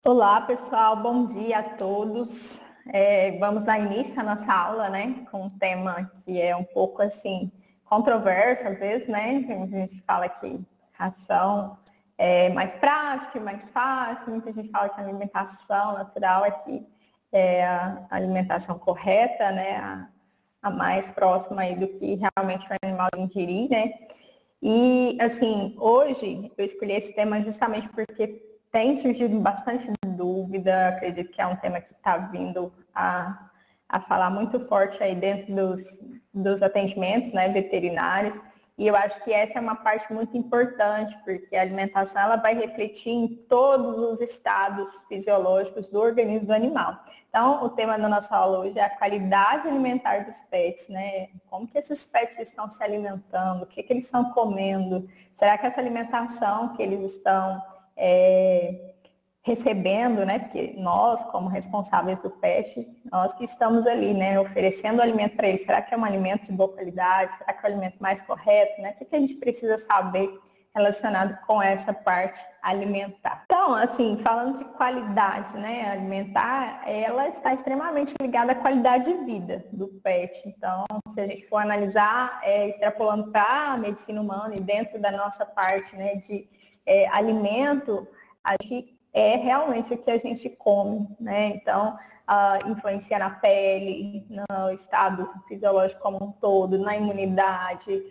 Olá, pessoal, bom dia a todos. Vamos dar início à nossa aula, né, com um tema que é um pouco, assim, controverso, às vezes, né, a gente fala que ração é mais prática, mais fácil, muita gente fala que a alimentação natural é a alimentação correta, né, a mais próxima aí do que realmente o animal ingerir, né. E, assim, hoje eu escolhi esse tema justamente porque tem surgido bastante dúvida, acredito que é um tema que está vindo a falar muito forte aí dentro dos atendimentos, né, veterinários, e eu acho que essa é uma parte muito importante, porque a alimentação ela vai refletir em todos os estados fisiológicos do organismo do animal. Então, o tema da nossa aula hoje é a qualidade alimentar dos pets, né? Como que esses pets estão se alimentando, o que eles estão comendo, será que essa alimentação que eles estão recebendo, né? Porque nós, como responsáveis do pet, nós que estamos ali, né? Oferecendo alimento para ele, será que é um alimento de boa qualidade? Será que é o alimento mais correto, né? O que a gente precisa saber relacionado com essa parte alimentar? Então, assim, falando de qualidade, né? Alimentar, ela está extremamente ligada à qualidade de vida do pet. Então, se a gente for analisar, extrapolando para a medicina humana e dentro da nossa parte, né, de alimento, a gente realmente o que a gente come, né? Então, influencia na pele, no estado fisiológico como um todo, na imunidade,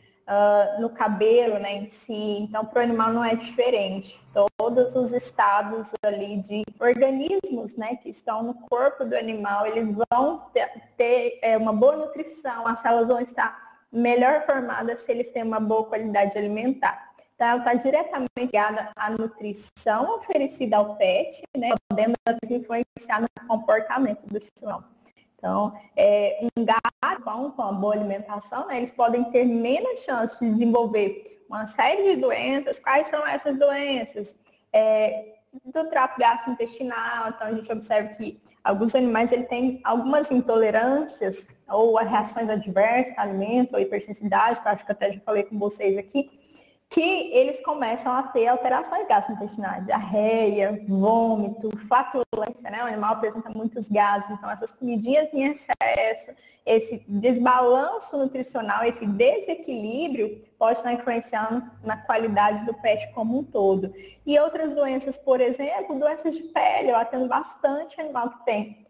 no cabelo, né, em si. Então, para o animal não é diferente. Todos os estados ali de organismos, né, que estão no corpo do animal, eles vão ter uma boa nutrição, as células vão estar melhor formadas se eles têm uma boa qualidade alimentar. Então, ela está diretamente ligada à nutrição oferecida ao pet, né, podendo influenciar no comportamento do animal. Então, um gato com uma boa alimentação, né, eles podem ter menos chance de desenvolver uma série de doenças. Quais são essas doenças? Do trato gastrointestinal. Então, a gente observa que alguns animais ele têm algumas intolerâncias ou reações adversas ao alimento, ou hipersensibilidade, que eu acho que até já falei com vocês aqui, que eles começam a ter alterações gastrointestinais, diarreia, vômito, flatulência, né? O animal apresenta muitos gases, então essas comidinhas em excesso, esse desbalanço nutricional, esse desequilíbrio pode estar influenciando na qualidade do pet como um todo. E outras doenças, por exemplo, doenças de pele, eu atendo bastante animal que tem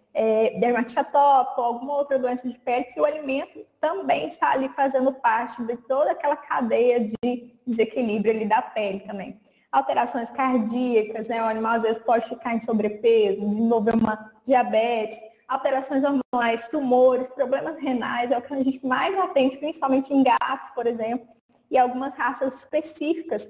dermatite atópica, alguma outra doença de pele, que o alimento também está ali fazendo parte de toda aquela cadeia de desequilíbrio ali da pele também. Alterações cardíacas, né? O animal às vezes pode ficar em sobrepeso, desenvolver uma diabetes, alterações hormonais, tumores, problemas renais, é o que a gente mais atende, principalmente em gatos, por exemplo, e algumas raças específicas.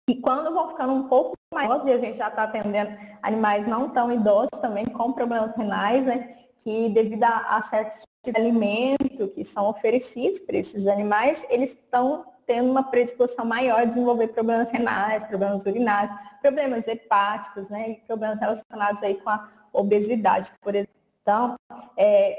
E quando vão ficando um pouco maiores, e a gente já está atendendo animais não tão idosos também, com problemas renais, né? Que devido a certos tipos de alimento que são oferecidos para esses animais, eles estão tendo uma predisposição maior a desenvolver problemas renais, problemas urinários, problemas hepáticos, né? E problemas relacionados aí com a obesidade, por exemplo. Então,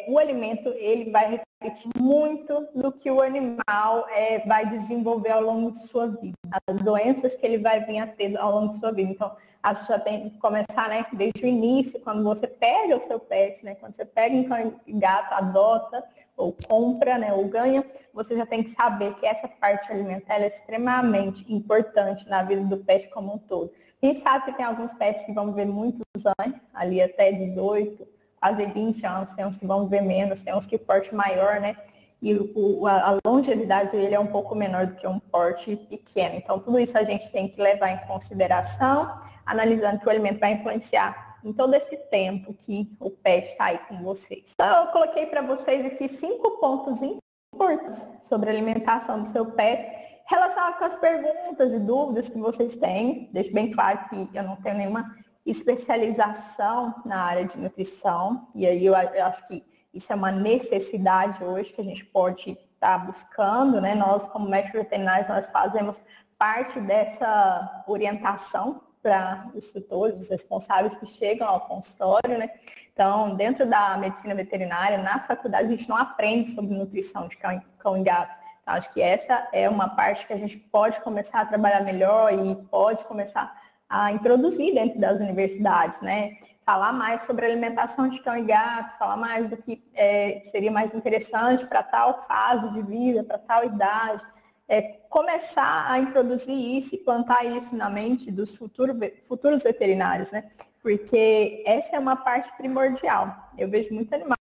o alimento ele vai refletir muito do que o animal vai desenvolver ao longo de sua vida, as doenças que ele vai vir a ter ao longo de sua vida. Então, acho que já tem que começar, né, desde o início, quando você pega o seu pet, né, quando você pega um cão e gato, adota, ou compra, né, ou ganha, você já tem que saber que essa parte alimentar é extremamente importante na vida do pet como um todo. A gente sabe que tem alguns pets que vão viver muitos anos, ali até 18, quase 20 anos, tem uns que vão viver menos, tem uns que porte maior, né? E a longevidade ele é um pouco menor do que um porte pequeno. Então, tudo isso a gente tem que levar em consideração, analisando que o alimento vai influenciar em todo esse tempo que o pet está aí com vocês. Então, eu coloquei para vocês aqui 5 pontos importantes sobre a alimentação do seu pet, relacionado com as perguntas e dúvidas que vocês têm. Deixo bem claro que eu não tenho nenhuma especialização na área de nutrição, e aí eu acho que isso é uma necessidade hoje que a gente pode estar buscando, né? Nós, como médicos veterinários, nós fazemos parte dessa orientação para os tutores, os responsáveis que chegam ao consultório, né? Então, dentro da medicina veterinária, na faculdade, a gente não aprende sobre nutrição de cão e gato. Acho que essa é uma parte que a gente pode começar a trabalhar melhor e pode começar a introduzir dentro das universidades, né? Falar mais sobre alimentação de cão e gato, falar mais do que seria mais interessante para tal fase de vida, para tal idade. Começar a introduzir isso e plantar isso na mente dos futuros veterinários, né? Porque essa é uma parte primordial. Eu vejo muito animal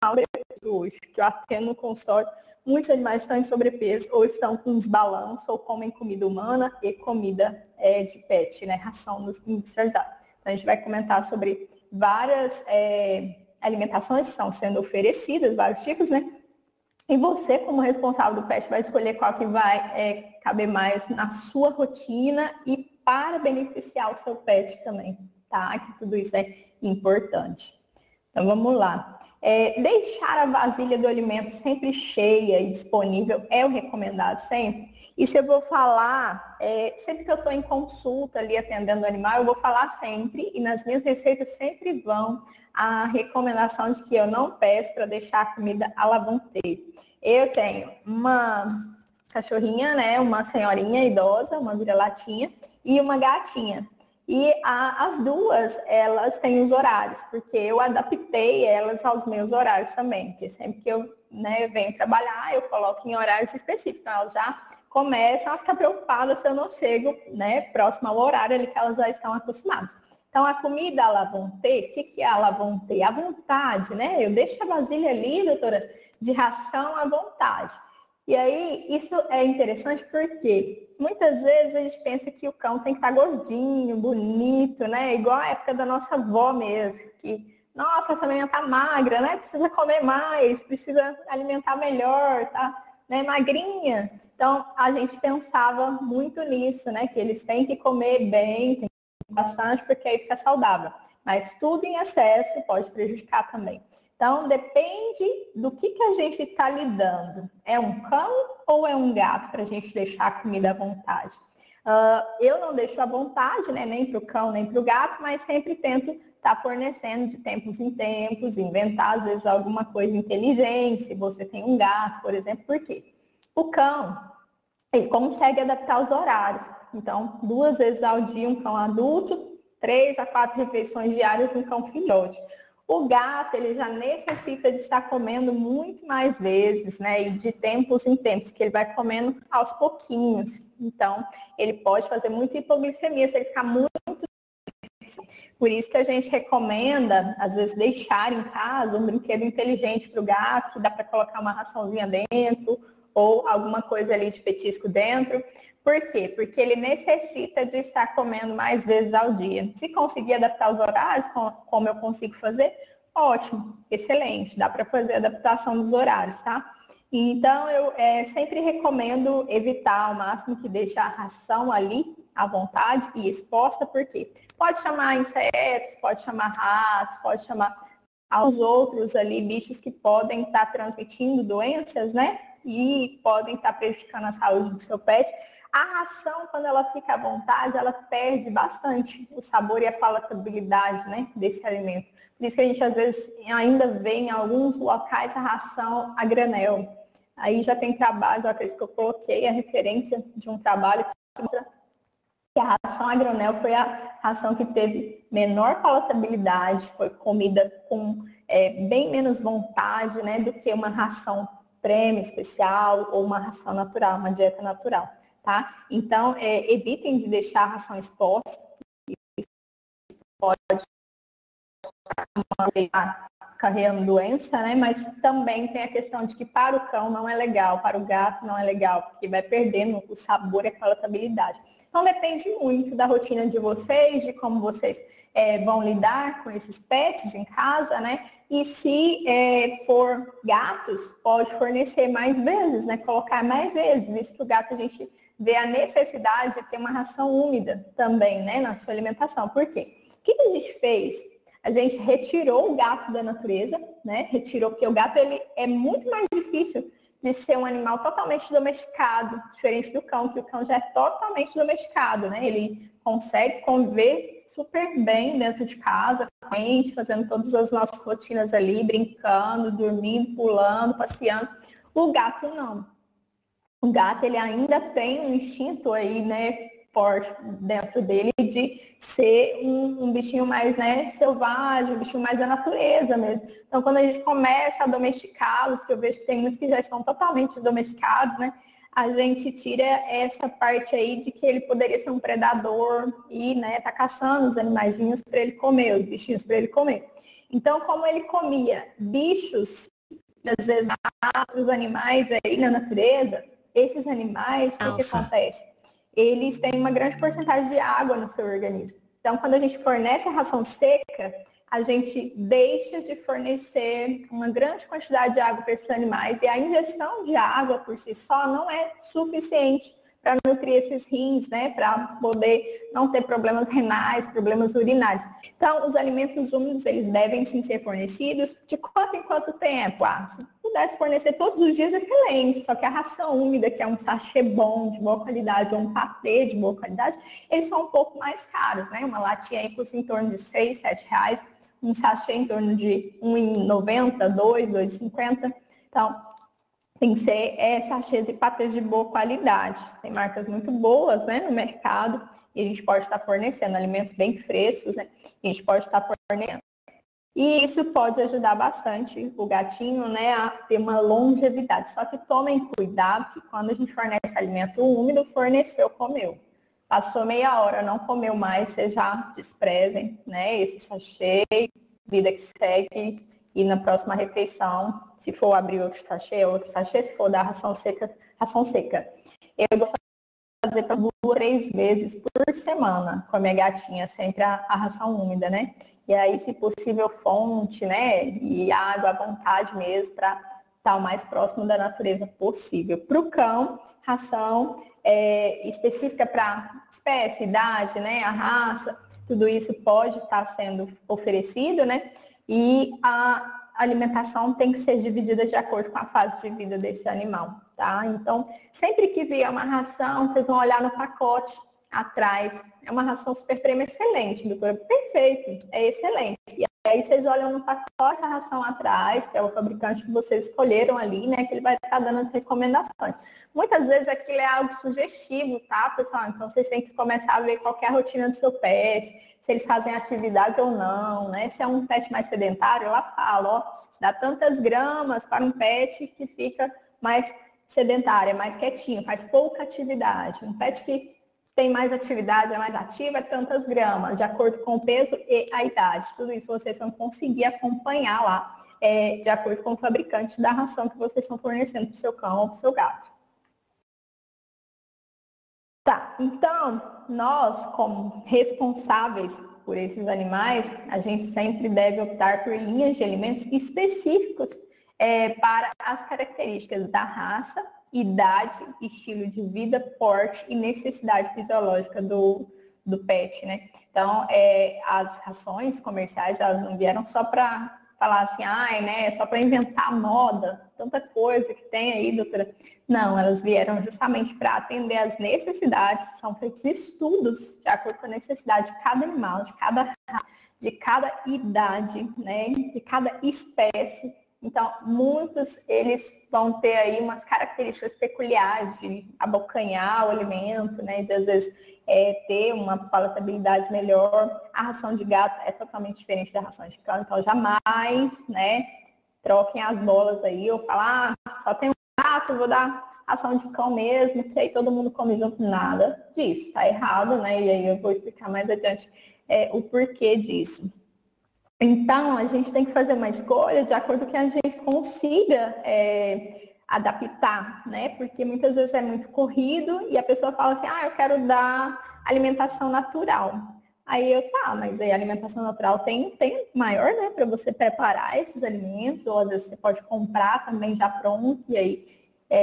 hoje, que eu atendo no consultório, muitos animais estão em sobrepeso, ou estão com os balões, ou comem comida humana e comida de pet, né? Ração industrializada. Então, a gente vai comentar sobre várias alimentações que estão sendo oferecidas, vários tipos, né? E você, como responsável do pet, vai escolher qual que vai caber mais na sua rotina e para beneficiar o seu pet também, tá? Que tudo isso é importante. Então, vamos lá. Deixar a vasilha do alimento sempre cheia e disponível é o recomendado sempre. Isso eu vou falar, sempre que eu estou em consulta ali atendendo o animal, eu vou falar sempre, e nas minhas receitas sempre vão a recomendação de que eu não peço para deixar a comida à la vontade. Eu tenho uma cachorrinha, né, uma senhorinha idosa, uma vira-latinha, e uma gatinha. E as duas, elas têm os horários, porque eu adaptei elas aos meus horários também, porque sempre que eu venho trabalhar, eu coloco em horários específicos, então elas já começam a ficar preocupadas se eu não chego próximo ao horário ali que elas já estão acostumadas. Então, a comida à la vontade, o que é à la vontade? À vontade, né? Eu deixo a vasilha ali, doutora, de ração à vontade. E aí, isso é interessante porque muitas vezes a gente pensa que o cão tem que estar gordinho, bonito, né? Igual a época da nossa avó mesmo, que, nossa, essa menina tá magra, né? Precisa comer mais, precisa alimentar melhor, tá? Né? Magrinha. Então, a gente pensava muito nisso, né? Que eles têm que comer bem, tem bastante, porque aí fica saudável. Mas tudo em excesso pode prejudicar também. Então, depende do que a gente está lidando. É um cão ou é um gato para a gente deixar a comida à vontade? Eu não deixo à vontade, né, nem para o cão, nem para o gato, mas sempre tento estar fornecendo de tempos em tempos, inventar às vezes alguma coisa inteligente, se você tem um gato, por exemplo. Por quê? O cão, ele consegue adaptar os horários. Então, 2 vezes ao dia um cão adulto, 3 a 4 refeições diárias um cão filhote. O gato, ele já necessita de estar comendo muito mais vezes, né? E de tempos em tempos, que ele vai comendo aos pouquinhos. Então, ele pode fazer muita hipoglicemia se ele ficar muito. Por isso que a gente recomenda, às vezes, deixar em casa um brinquedo inteligente para o gato, que dá para colocar uma raçãozinha dentro, ou alguma coisa ali de petisco dentro. Por quê? Porque ele necessita de estar comendo mais vezes ao dia. Se conseguir adaptar os horários, como eu consigo fazer, ótimo, excelente, dá para fazer a adaptação dos horários, tá? Então, eu sempre recomendo evitar ao máximo que deixe a ração ali à vontade e exposta, porque pode chamar insetos, pode chamar ratos, pode chamar aos outros ali, bichos que podem estar transmitindo doenças, né? E podem estar prejudicando a saúde do seu pet. A ração, quando ela fica à vontade, ela perde bastante o sabor e a palatabilidade, né, desse alimento. Por isso que a gente, às vezes, ainda vê em alguns locais a ração a granel. Aí já tem trabalhos, eu acredito que eu coloquei a referência de um trabalho que a ração a granel foi a ração que teve menor palatabilidade, foi comida com bem menos vontade, né, do que uma ração prêmio especial ou uma ração natural, uma dieta natural. Tá? Então, evitem de deixar a ração exposta. Isso pode carregando doença, né? Mas também tem a questão de que para o cão não é legal, para o gato não é legal, porque vai perdendo o sabor e a palatabilidade. Então, depende muito da rotina de vocês, de como vocês vão lidar com esses pets em casa, né? E se for gatos, pode fornecer mais vezes, né? Colocar mais vezes, visto que o gato a gente vê a necessidade de ter uma ração úmida também, né, na sua alimentação. Por quê? O que a gente fez? A gente retirou o gato da natureza, né? Retirou, porque o gato ele é muito mais difícil de ser um animal totalmente domesticado, diferente do cão, que o cão já é totalmente domesticado, né? Ele consegue conviver super bem dentro de casa, com a gente, fazendo todas as nossas rotinas ali, brincando, dormindo, pulando, passeando. O gato não. O gato, ele ainda tem um instinto aí, né, porte dentro dele de ser um bichinho mais, né, selvagem, um bichinho mais da natureza mesmo. Então, quando a gente começa a domesticá-los, que eu vejo que tem muitos que já estão totalmente domesticados, né, a gente tira essa parte aí de que ele poderia ser um predador e, né, tá caçando os animaizinhos para ele comer, os bichinhos para ele comer. Então, como ele comia bichos, às vezes outros animais aí na natureza, esses animais, o que acontece? Eles têm uma grande porcentagem de água no seu organismo. Então, quando a gente fornece a ração seca, a gente deixa de fornecer uma grande quantidade de água para esses animais e a ingestão de água por si só não é suficiente para nutrir esses rins, né, para poder não ter problemas renais, problemas urinários. Então, os alimentos úmidos, eles devem sim ser fornecidos de quanto em quanto tempo? Se pudesse fornecer todos os dias, excelente, só que a ração úmida, que é um sachê bom, de boa qualidade, ou um patê de boa qualidade, eles são um pouco mais caros, né? Uma latinha aí custa em torno de R$ 6, R$ 7, um sachê em torno de R$ 1,90, R$ 2, R$ 2,50. Então, tem que ser sachês e patês de boa qualidade. Tem marcas muito boas, né, no mercado e a gente pode estar fornecendo alimentos bem frescos, né? E a gente pode estar fornecendo. E isso pode ajudar bastante o gatinho, né, a ter uma longevidade. Só que tomem cuidado que quando a gente fornece alimento úmido, forneceu, comeu. Passou meia hora, não comeu mais, vocês já desprezem, né, esse sachê, vida que segue. E na próxima refeição, se for abrir outro sachê, se for dar ração seca, ração seca. Eu vou fazer para 2, 3 vezes por semana com a minha gatinha, sempre a ração úmida, né? E aí, se possível, fonte, né? E água à vontade mesmo, para estar o mais próximo da natureza possível. Para o cão, ração específica para espécie, idade, né? A raça, tudo isso pode estar sendo oferecido, né? E a alimentação tem que ser dividida de acordo com a fase de vida desse animal, tá? Então, sempre que vier uma ração, vocês vão olhar no pacote atrás. É uma ração super premium, excelente, doutora. Perfeito, é excelente. E aí vocês olham no pacote a ração atrás, que é o fabricante que vocês escolheram ali, né? Que ele vai estar dando as recomendações. Muitas vezes aquilo é algo sugestivo, tá, pessoal? Então, vocês têm que começar a ver qual é a rotina do seu pet, se eles fazem atividade ou não, né? Se é um pet mais sedentário, ela fala, ó, dá tantas gramas para um pet que fica mais sedentário, mais quietinho, faz pouca atividade. Um pet que tem mais atividade, é mais ativa, é tantas gramas, de acordo com o peso e a idade. Tudo isso vocês vão conseguir acompanhar lá, de acordo com o fabricante da ração que vocês estão fornecendo para o seu cão ou para o seu gato. Tá, então, nós, como responsáveis por esses animais, a gente sempre deve optar por linhas de alimentos específicos para as características da raça, idade, estilo de vida, porte e necessidade fisiológica do pet, né? Então, as rações comerciais, elas não vieram só para falar assim, né, só para inventar moda, tanta coisa que tem aí, doutora. Não, elas vieram justamente para atender às necessidades, são feitos estudos de acordo com a necessidade de cada animal, de cada idade, né, de cada espécie. Então, muitos, eles vão ter aí umas características peculiares de abocanhar o alimento, né, de às vezes ter uma palatabilidade melhor. A ração de gato é totalmente diferente da ração de cão, então jamais, né, troquem as bolas aí, ou falar, só tem um gato, vou dar ração de cão mesmo, que aí todo mundo come junto, nada disso, tá errado, né, e aí eu vou explicar mais adiante o porquê disso. Então, a gente tem que fazer uma escolha de acordo com que a gente consiga adaptar, né? Porque muitas vezes é muito corrido e a pessoa fala assim, eu quero dar alimentação natural. Aí mas aí a alimentação natural tem tempo maior, né? Para você preparar esses alimentos, ou às vezes você pode comprar também já pronto e aí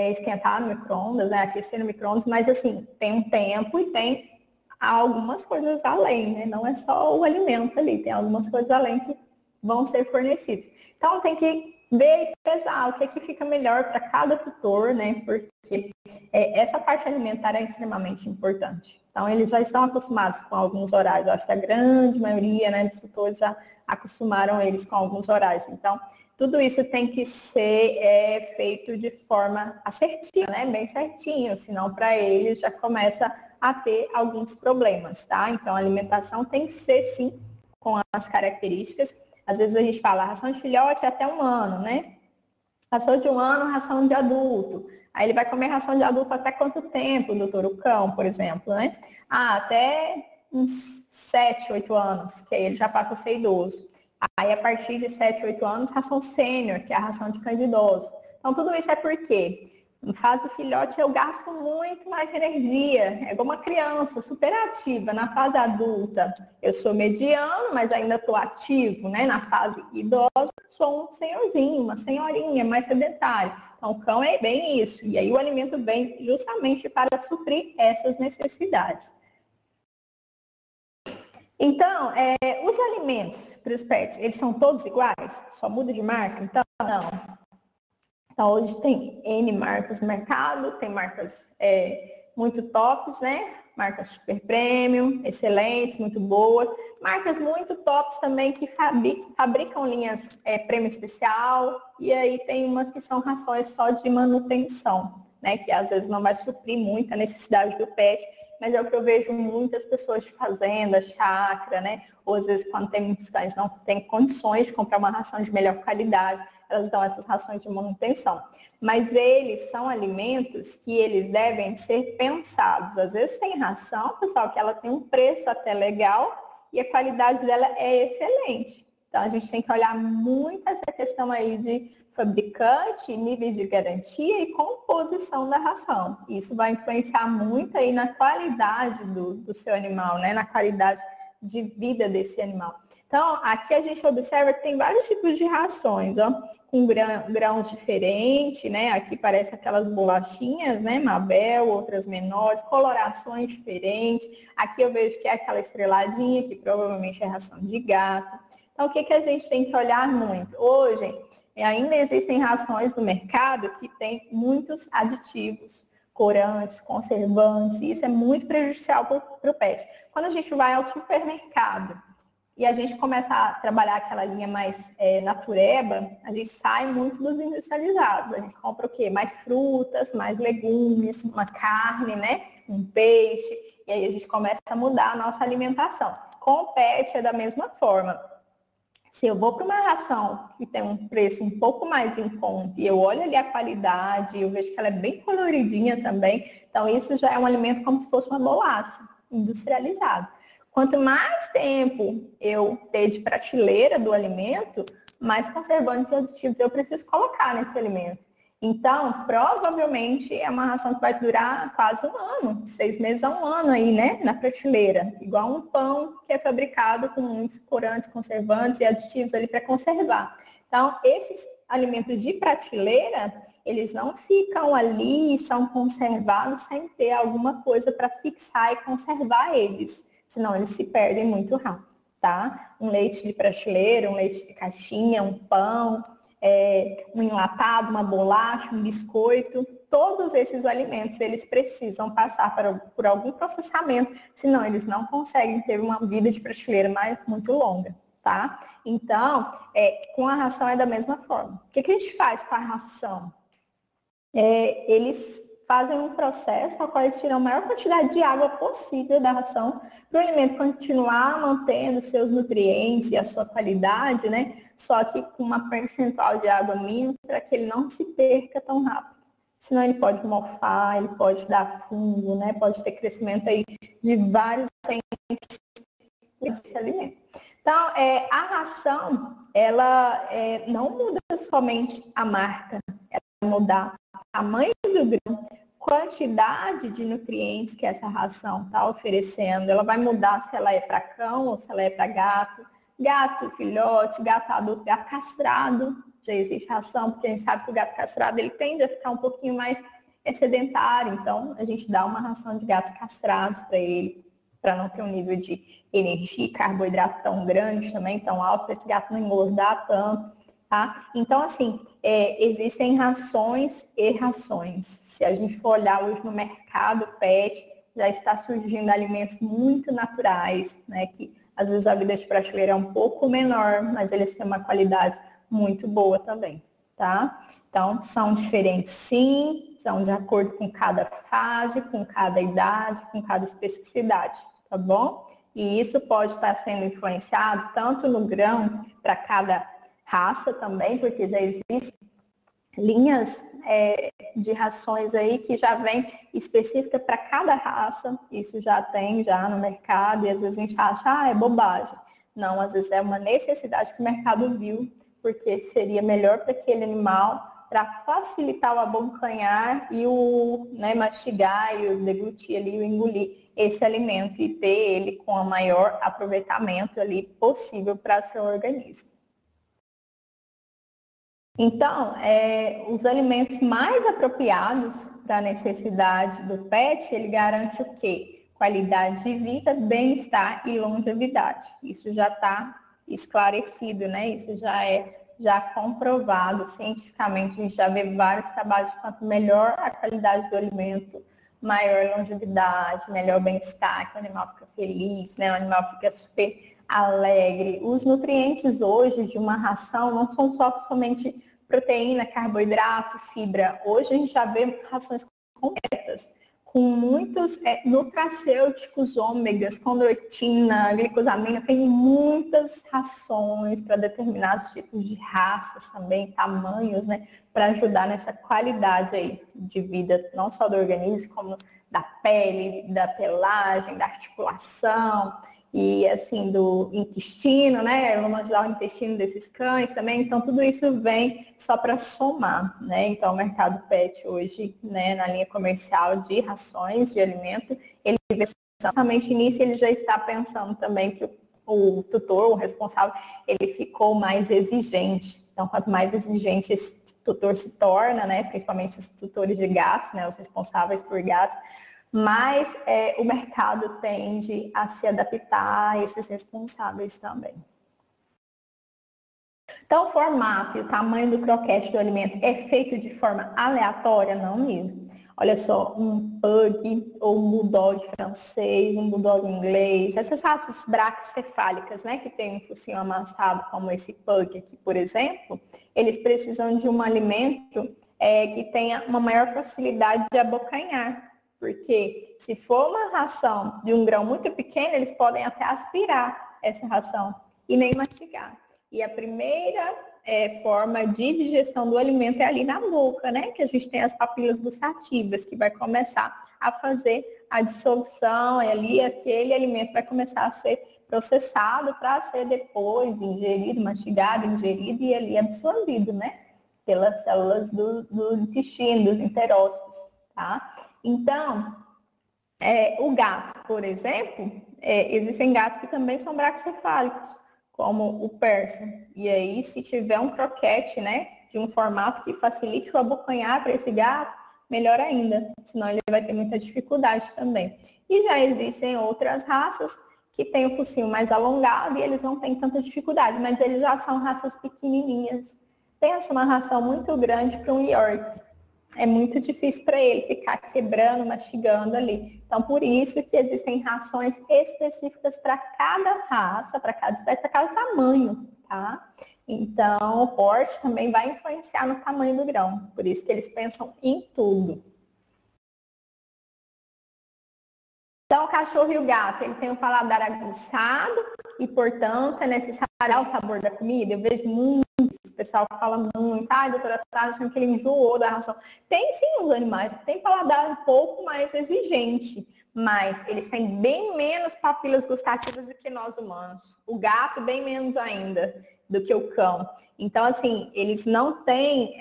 esquentar no micro-ondas, né? Aquecer no micro-ondas, mas assim, tem um tempo e tem algumas coisas além, né? Não é só o alimento ali, tem algumas coisas além que vão ser fornecidas. Então, tem que ver e pesar o que fica melhor para cada tutor, né? Porque essa parte alimentar é extremamente importante. Então, eles já estão acostumados com alguns horários. Eu acho que a grande maioria, né, dos tutores já acostumaram eles com alguns horários. Então, tudo isso tem que ser feito de forma assertiva, né? Bem certinho, senão para eles já começa a ter alguns problemas, tá? Então, a alimentação tem que ser, sim, com as características. Às vezes a gente fala ração de filhote é até 1 ano, né? Passou de 1 ano, ração de adulto. Aí ele vai comer ração de adulto até quanto tempo, doutor? O cão, por exemplo, né? Até uns 7, 8 anos, que aí ele já passa a ser idoso. Aí, a partir de 7, 8 anos, ração sênior, que é a ração de cães idosos. Então, tudo isso é porque em fase filhote eu gasto muito mais energia. É igual uma criança, super ativa. Na fase adulta, eu sou mediano, mas ainda estou ativo, né? Na fase idosa, sou um senhorzinho, uma senhorinha, mais sedentário. Então, o cão é bem isso. E aí, o alimento vem justamente para suprir essas necessidades. Então, os alimentos para os pets, eles são todos iguais? Só muda de marca? Então, não. Então, hoje tem N marcas no mercado, tem marcas muito tops, né? Marcas super premium, excelentes, muito boas. Marcas muito tops também que fabricam linhas prêmio especial. E aí tem umas que são rações só de manutenção, né? Que às vezes não vai suprir muito a necessidade do pet. Mas é o que eu vejo muitas pessoas de fazenda, chácara, né? Ou às vezes quando tem muitos cães não tem condições de comprar uma ração de melhor qualidade, elas dão essas rações de manutenção. Mas eles são alimentos que eles devem ser pensados. Às vezes tem ração, pessoal, que ela tem um preço até legal e a qualidade dela é excelente. Então a gente tem que olhar muito essa questão aí de fabricante, níveis de garantia e composição da ração. Isso vai influenciar muito aí na qualidade do seu animal, né? Na qualidade de vida desse animal. Então, aqui a gente observa que tem vários tipos de rações, ó, com grãos diferentes, né? Aqui parece aquelas bolachinhas, né? Mabel, outras menores, colorações diferentes. Aqui eu vejo que é aquela estreladinha, que provavelmente é ração de gato. Então, o que a gente tem que olhar muito? Hoje, ainda existem rações no mercado que tem muitos aditivos, corantes, conservantes, e isso é muito prejudicial para o pet. Quando a gente vai ao supermercado e a gente começa a trabalhar aquela linha mais natureba, a gente sai muito dos industrializados. A gente compra o quê? Mais frutas, mais legumes, uma carne, né? Um peixe, e aí a gente começa a mudar a nossa alimentação. Com o pet é da mesma forma. Se eu vou para uma ração que tem um preço um pouco mais em conta e eu olho ali a qualidade, eu vejo que ela é bem coloridinha também, então isso já é um alimento como se fosse uma bolacha industrializada. Quanto mais tempo eu ter de prateleira do alimento, mais conservantes e aditivos eu preciso colocar nesse alimento. Então, provavelmente é uma ração que vai durar quase 1 ano, 6 meses a 1 ano aí, né, na prateleira. Igual um pão que é fabricado com muitos corantes, conservantes e aditivos ali para conservar. Então, esses alimentos de prateleira, eles não ficam ali e são conservados sem ter alguma coisa para fixar e conservar eles. Senão eles se perdem muito rápido, tá? Um leite de prateleira, um leite de caixinha, um pão, um enlatado, uma bolacha, um biscoito, todos esses alimentos, eles precisam passar por algum processamento, senão eles não conseguem ter uma vida de prateleira muito longa, tá? Então, com a ração é da mesma forma. O que a gente faz com a ração? Eles fazem um processo ao qual eles tiram a maior quantidade de água possível da ração para o alimento continuar mantendo seus nutrientes e a sua qualidade, né? Só que com uma percentual de água mínima para que ele não se perca tão rápido. Senão ele pode mofar, ele pode dar fungo, né? Pode ter crescimento aí de vários desse alimento. Então, a ração, ela não muda somente a marca, ela vai mudar o tamanho do grão, quantidade de nutrientes que essa ração está oferecendo, ela vai mudar se ela é para cão ou se ela é para gato, gato filhote, gato adulto, gato castrado, já existe ração, porque a gente sabe que o gato castrado ele tende a ficar um pouquinho mais sedentário, então a gente dá uma ração de gatos castrados para ele, para não ter um nível de energia e carboidrato tão grande também, tão alto, para esse gato não engordar tanto, tá? Então, assim, existem rações e rações. Se a gente for olhar hoje no mercado pet, já está surgindo alimentos muito naturais, né? Que às vezes a vida de prateleira é um pouco menor, mas eles têm uma qualidade muito boa também, tá? Então, são diferentes sim, são de acordo com cada fase, com cada idade, com cada especificidade, tá bom? E isso pode estar sendo influenciado tanto no grão para cada raça também, porque já existem linhas de rações aí que já vem específica para cada raça, isso já tem já no mercado, e às vezes a gente acha, é bobagem. Não, às vezes é uma necessidade que o mercado viu, porque seria melhor para aquele animal, para facilitar o abocanhar e o mastigar e o deglutir ali, o engolir esse alimento e ter ele com o maior aproveitamento ali possível para seu organismo. Então, os alimentos mais apropriados para a necessidade do pet, ele garante o quê? Qualidade de vida, bem-estar e longevidade. Isso já está esclarecido, né? Isso já comprovado cientificamente. A gente já vê vários trabalhos de quanto melhor a qualidade do alimento, maior longevidade, melhor bem-estar, que o animal fica feliz, né? O animal fica super alegre. Os nutrientes hoje de uma ração não são somente proteína, carboidrato, fibra. Hoje a gente já vê rações completas, com muitos nutracêuticos, ômegas, condroitina, glicosamina. Tem muitas rações para determinados tipos de raças também, tamanhos, né? Para ajudar nessa qualidade aí de vida, não só do organismo, como da pele, da pelagem, da articulação e assim do intestino, né? Vamos ajudar o intestino desses cães também. Então tudo isso vem só para somar, né? Então o mercado pet hoje, né, na linha comercial de rações de alimento, ele justamente nisso ele já está pensando também que o tutor, o responsável, ele ficou mais exigente. Então quanto mais exigente esse tutor se torna, né, principalmente os tutores de gatos, né, os responsáveis por gatos, mas o mercado tende a se adaptar a esses responsáveis também. Então, o formato e o tamanho do croquete do alimento é feito de forma aleatória? Não mesmo. Olha só, um pug ou um bulldog francês, um bulldog inglês, essas raças braquicefálicas, né, que tem um focinho amassado, como esse pug aqui, por exemplo, eles precisam de um alimento que tenha uma maior facilidade de abocanhar. Porque se for uma ração de um grão muito pequeno, eles podem até aspirar essa ração e nem mastigar. E a primeira forma de digestão do alimento é ali na boca, né? Que a gente tem as papilas gustativas, que vai começar a fazer a dissolução, e ali aquele alimento vai começar a ser processado para ser depois ingerido, mastigado, ingerido e ali absorvido, né? Pelas células do intestino, dos enterócitos, tá? Então, o gato, por exemplo, existem gatos que também são braquicefálicos, como o persa. E aí, se tiver um croquete, né, de um formato que facilite o abocanhar para esse gato, melhor ainda, senão ele vai ter muita dificuldade também. E já existem outras raças que têm o focinho mais alongado e eles não têm tanta dificuldade, mas eles já são raças pequenininhas. Pensa uma ração muito grande para um York. É muito difícil para ele ficar quebrando, mastigando ali. Então, por isso que existem rações específicas para cada raça, para cada espécie, para cada tamanho, tá? Então, o porte também vai influenciar no tamanho do grão. Por isso que eles pensam em tudo. Então, o cachorro e o gato, ele tem um paladar aguçado e, portanto, é necessário o sabor da comida. Eu vejo muito, o pessoal fala muito, doutora, tá achando que ele enjoou da ração. Tem sim os animais que têm paladar um pouco mais exigente, mas eles têm bem menos papilas gustativas do que nós humanos. O gato, bem menos ainda do que o cão. Então, assim, eles não têm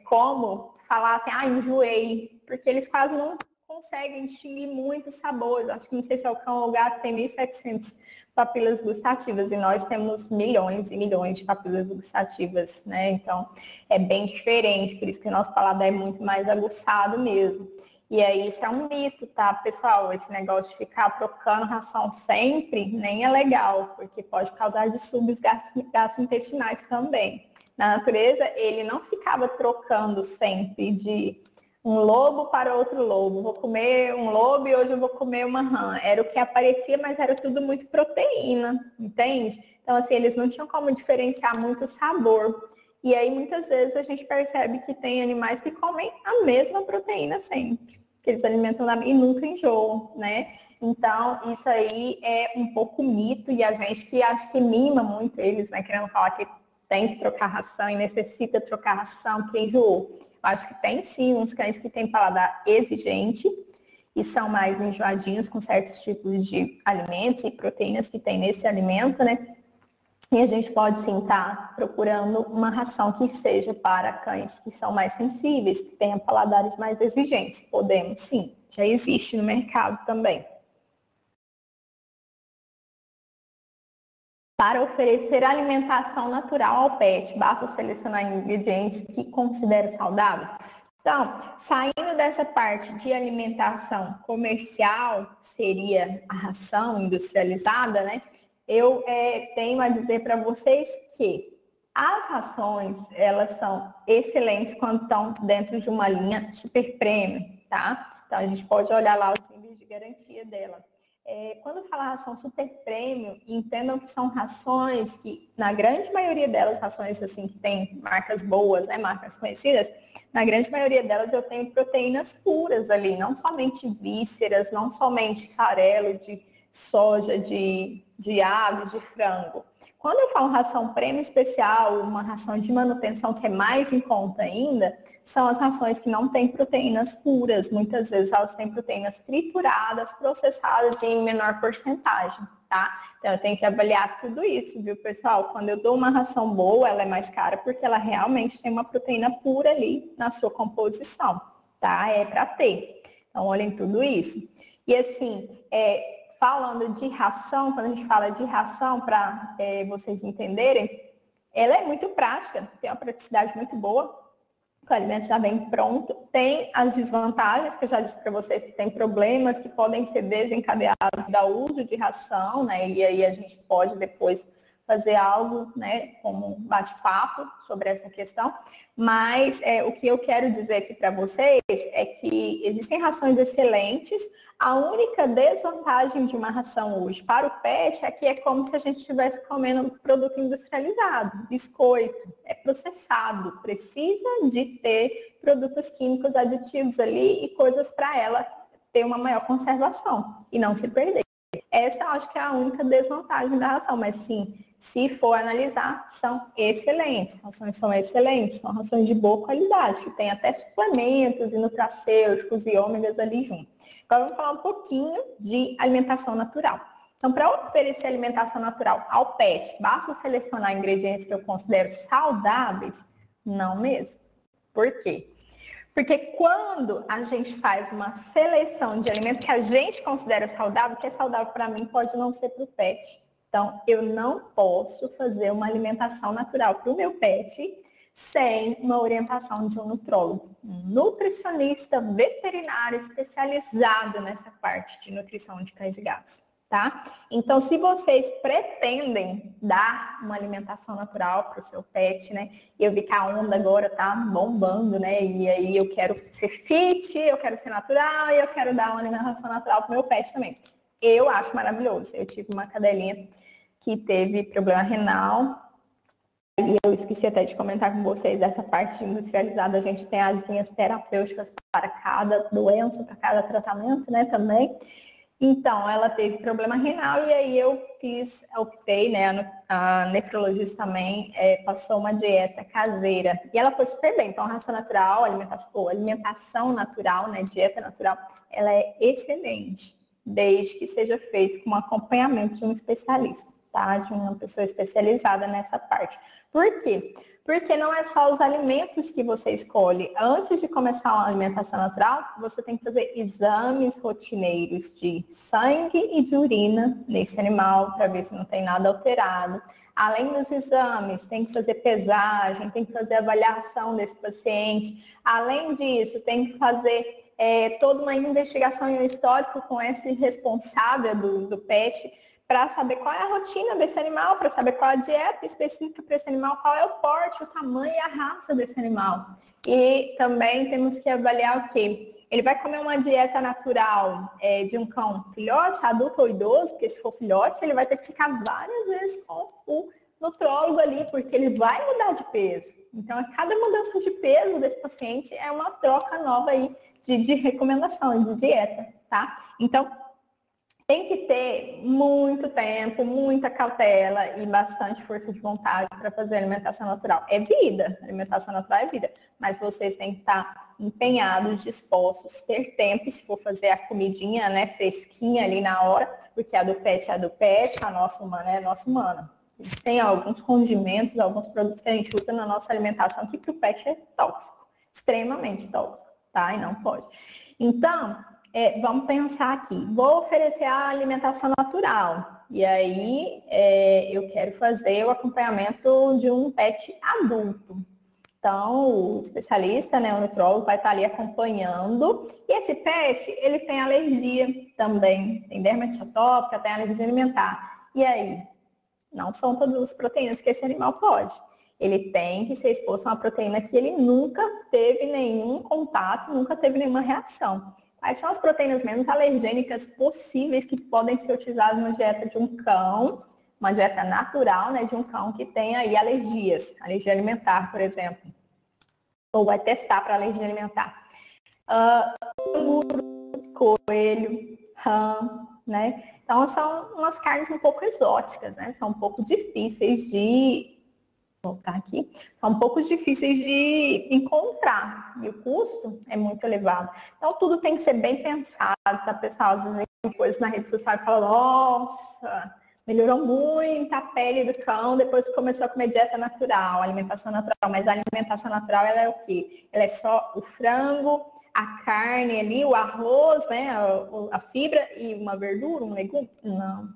como falar assim, enjoei, porque eles quase não conseguem distinguir muitos sabores. Acho que não sei se é o cão ou o gato, tem 1.700 papilas gustativas e nós temos milhões e milhões de papilas gustativas, né? Então, é bem diferente, por isso que o nosso paladar é muito mais aguçado mesmo. E aí, isso é um mito, tá, pessoal? Esse negócio de ficar trocando ração sempre nem é legal, porque pode causar distúrbios gastrointestinais também. Na natureza, ele não ficava trocando sempre de um lobo para outro lobo. Vou comer um lobo e hoje eu vou comer uma rã. Era o que aparecia, mas era tudo muito proteína, entende? Então, assim, eles não tinham como diferenciar muito o sabor. E aí, muitas vezes, a gente percebe que tem animais que comem a mesma proteína sempre, que eles alimentam e nunca enjoam, né? Então, isso aí é um pouco mito, e a gente que acha que mima muito eles, né? Querendo falar que tem que trocar ração e necessita trocar ração, que enjoou. Eu acho que tem sim uns cães que têm paladar exigente e são mais enjoadinhos com certos tipos de alimentos e proteínas que tem nesse alimento, né? E a gente pode sim estar procurando uma ração que seja para cães que são mais sensíveis, que tenham paladares mais exigentes. Podemos sim, já existe no mercado também. Para oferecer alimentação natural ao pet, basta selecionar ingredientes que considero saudáveis? Então, saindo dessa parte de alimentação comercial, que seria a ração industrializada, né? Eu tenho a dizer para vocês que as rações, elas são excelentes quando estão dentro de uma linha super premium, tá? Então, a gente pode olhar lá os níveis de garantia dela. Quando fala ração super premium, entendam que são rações que, na grande maioria delas, rações assim que tem marcas boas, né, marcas conhecidas, na grande maioria delas eu tenho proteínas puras ali, não somente vísceras, não somente farelo de soja, de ave, de frango. Quando eu falo ração premium especial, uma ração de manutenção que é mais em conta ainda, são as rações que não têm proteínas puras. Muitas vezes elas têm proteínas trituradas, processadas e em menor porcentagem, tá? Então eu tenho que avaliar tudo isso, viu, pessoal? Quando eu dou uma ração boa, ela é mais cara porque ela realmente tem uma proteína pura ali na sua composição, tá? É para ter. Então olhem tudo isso. E assim, falando de ração, quando a gente fala de ração, para vocês entenderem, ela é muito prática, tem uma praticidade muito boa, o alimento já vem pronto, tem as desvantagens, que eu já disse para vocês que tem problemas que podem ser desencadeados do uso de ração, né? E aí a gente pode depois fazer algo, né, como um bate-papo sobre essa questão, mas o que eu quero dizer aqui para vocês é que existem rações excelentes. A única desvantagem de uma ração hoje para o pet é que é como se a gente estivesse comendo um produto industrializado, biscoito, é processado, precisa de ter produtos químicos aditivos ali e coisas para ela ter uma maior conservação e não se perder. Essa eu acho que é a única desvantagem da ração, mas sim, se for analisar, são excelentes, rações são excelentes, são rações de boa qualidade, que tem até suplementos e nutracêuticos e ômegas ali junto. Agora vamos falar um pouquinho de alimentação natural. Então, para oferecer alimentação natural ao pet, basta selecionar ingredientes que eu considero saudáveis? Não mesmo. Por quê? Porque quando a gente faz uma seleção de alimentos que a gente considera saudável, que é saudável para mim, pode não ser para o pet. Então, eu não posso fazer uma alimentação natural para o meu pet sem uma orientação de um nutrólogo, um nutricionista veterinário especializado nessa parte de nutrição de cães e gatos. Tá? Então, se vocês pretendem dar uma alimentação natural para o seu pet, né? Eu vi que a onda agora tá bombando, né? E aí eu quero ser fit, eu quero ser natural e eu quero dar uma alimentação natural para o meu pet também. Eu acho maravilhoso. Eu tive uma cadelinha que teve problema renal. E eu esqueci até de comentar com vocês dessa parte industrializada. A gente tem as linhas terapêuticas para cada doença, para cada tratamento, né? Também. Então, ela teve problema renal e aí eu optei, né, a nefrologista também passou uma dieta caseira e ela foi super bem. Então, ração natural, alimentação natural, né, dieta natural, ela é excelente, desde que seja feito com acompanhamento de um especialista, tá? De uma pessoa especializada nessa parte. Por quê? Porque não é só os alimentos que você escolhe. Antes de começar uma alimentação natural, você tem que fazer exames rotineiros de sangue e de urina nesse animal, para ver se não tem nada alterado. Além dos exames, tem que fazer pesagem, tem que fazer avaliação desse paciente. Além disso, tem que fazer toda uma investigação e um histórico com esse responsável do pet, para saber qual é a rotina desse animal, para saber qual é a dieta específica para esse animal, qual é o porte, o tamanho e a raça desse animal. E também temos que avaliar o quê? Ele vai comer uma dieta natural de um cão filhote, adulto ou idoso, porque se for filhote, ele vai ter que ficar várias vezes com o nutrólogo ali, porque ele vai mudar de peso. Então, a cada mudança de peso desse paciente é uma troca nova aí de recomendação, de dieta, tá? Então, tem que ter muito tempo, muita cautela e bastante força de vontade para fazer alimentação natural. É vida, alimentação natural é vida, mas vocês têm que estar empenhados, dispostos, ter tempo, se for fazer a comidinha, né, fresquinha ali na hora, porque a do pet é a do pet, a nossa humana é a nossa humana. Tem alguns condimentos, alguns produtos que a gente usa na nossa alimentação que para o pet é tóxico, extremamente tóxico, tá? E não pode. Então, vamos pensar aqui, vou oferecer a alimentação natural, e aí eu quero fazer o acompanhamento de um pet adulto. Então, o especialista, né, o nutrólogo, vai estar ali acompanhando, e esse pet, ele tem alergia também, tem dermatite atópica, tem alergia alimentar. E aí? Não são todas as proteínas que esse animal pode. Ele tem que ser exposto a uma proteína que ele nunca teve nenhum contato, nunca teve nenhuma reação. Quais são as proteínas menos alergênicas possíveis que podem ser utilizadas na dieta de um cão, uma dieta natural, né, de um cão que tem aí alergias, alergia alimentar, por exemplo, ou vai testar para alergia alimentar. Coelho, rã, né? Então, são umas carnes um pouco exóticas, né? São um pouco difíceis de... Vou voltar aqui. São um pouco difíceis de encontrar. E o custo é muito elevado. Então, tudo tem que ser bem pensado, tá, pessoal? Às vezes tem coisas na rede social e fala, nossa, melhorou muito a pele do cão depois que começou a comer dieta natural, alimentação natural. Mas a alimentação natural, ela é o quê? Ela é só o frango, a carne ali, o arroz, né, a fibra e uma verdura, um legume? Não.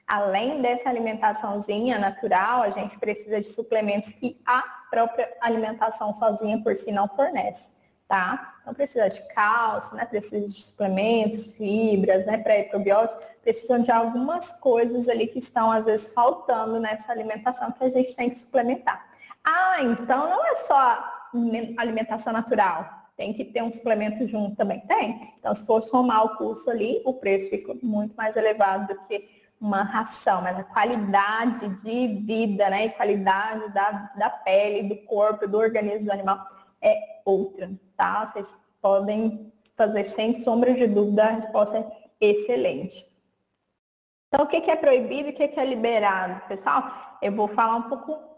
Além dessa alimentaçãozinha natural, a gente precisa de suplementos que a própria alimentação sozinha por si não fornece, tá? Então precisa de cálcio, né, precisa de suplementos, fibras, né, pré-probióticos, precisam de algumas coisas ali que estão às vezes faltando nessa alimentação que a gente tem que suplementar. Ah, então não é só alimentação natural. Tem que ter um suplemento junto também? Tem. Então, se for somar o custo ali, o preço fica muito mais elevado do que uma ração. Mas a qualidade de vida, né, e qualidade da pele, do corpo, do organismo do animal é outra, tá? Vocês podem fazer sem sombra de dúvida, a resposta é excelente. Então, o que é proibido e o que é liberado? Pessoal, eu vou falar um pouco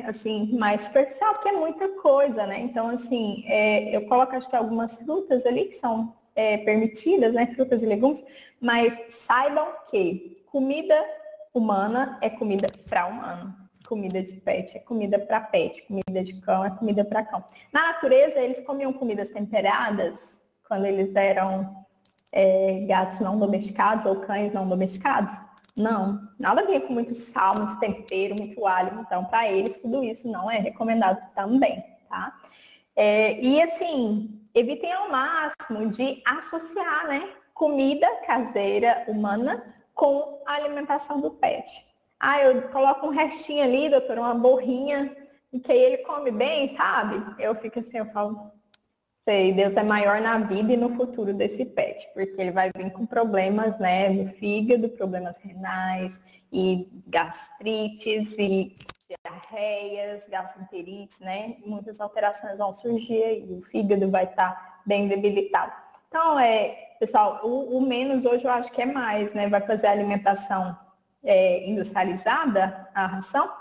assim, mais superficial, porque é muita coisa, né? Então, assim, eu coloco, acho que algumas frutas ali que são permitidas, né? Frutas e legumes, mas saibam que comida humana é comida para humano. Comida de pet é comida para pet. Comida de cão é comida para cão. Na natureza, eles comiam comidas temperadas quando eles eram gatos não domesticados ou cães não domesticados? Não, nada a ver com muito sal, muito tempero, muito alho. Então, para eles, tudo isso não é recomendado também, tá? E assim, evitem ao máximo de associar, né, comida caseira humana com a alimentação do pet. Ah, eu coloco um restinho ali, doutor, uma borrinha, e que aí ele come bem, sabe? Eu fico assim, eu falo, sei, Deus é maior na vida e no futuro desse pet, porque ele vai vir com problemas, né, do fígado, problemas renais e gastrites e diarreias, gastroenterites, né, muitas alterações vão surgir e o fígado vai estar bem debilitado. Então, pessoal, o menos hoje eu acho que é mais, né, vai fazer a alimentação industrializada, a ração,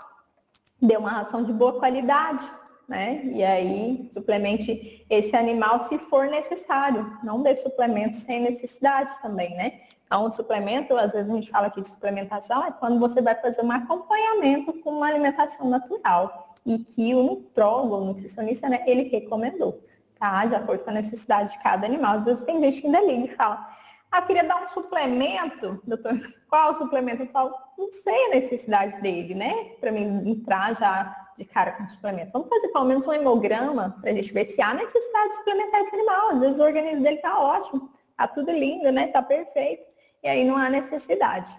dê uma ração de boa qualidade, né? E aí, suplemente esse animal se for necessário. Não dê suplemento sem necessidade também, né? Então, o suplemento, às vezes a gente fala aqui de suplementação, é quando você vai fazer um acompanhamento com uma alimentação natural. E que o nutrólogo, o nutricionista, né, ele recomendou, tá? De acordo com a necessidade de cada animal. Às vezes tem gente que ainda liga e fala, eu queria dar um suplemento, doutor, qual o suplemento? Eu falo, não sei a necessidade dele, né? Para mim entrar já de cara com suplemento. Vamos fazer pelo menos um hemograma para a gente ver se há necessidade de suplementar esse animal. Às vezes o organismo dele tá ótimo, tá tudo lindo, né? Tá perfeito. E aí não há necessidade.